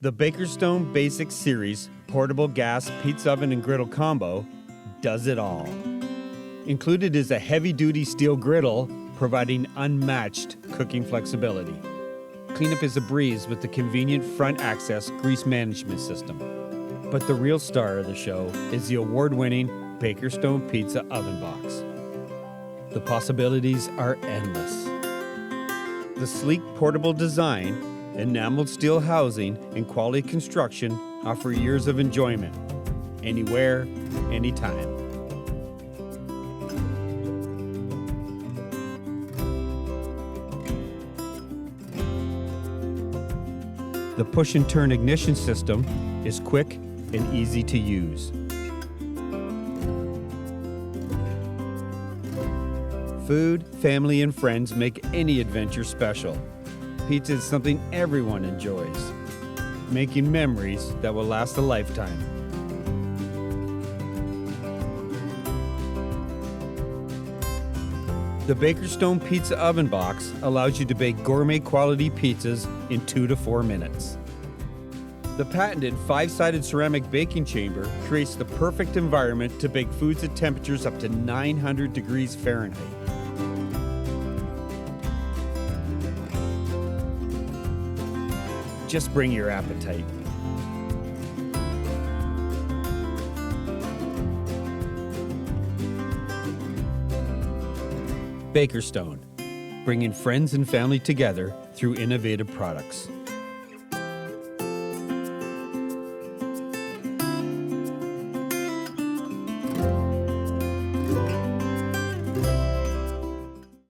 The BakerStone Basic Series portable gas pizza oven and griddle combo does it all. Included is a heavy-duty steel griddle, providing unmatched cooking flexibility. Cleanup is a breeze with the convenient front access grease management system. But the real star of the show is the award-winning BakerStone Pizza Oven Box. The possibilities are endless. The sleek portable design, enameled steel housing, and quality construction offer years of enjoyment, anywhere, anytime. The push and turn ignition system is quick and easy to use. Food, family, and friends make any adventure special. Pizza is something everyone enjoys, making memories that will last a lifetime. The BakerStone Pizza Oven Box allows you to bake gourmet quality pizzas in 2 to 4 minutes. The patented 5-sided ceramic baking chamber creates the perfect environment to bake foods at temperatures up to 900 degrees Fahrenheit. Just bring your appetite. BakerStone, bringing friends and family together through innovative products.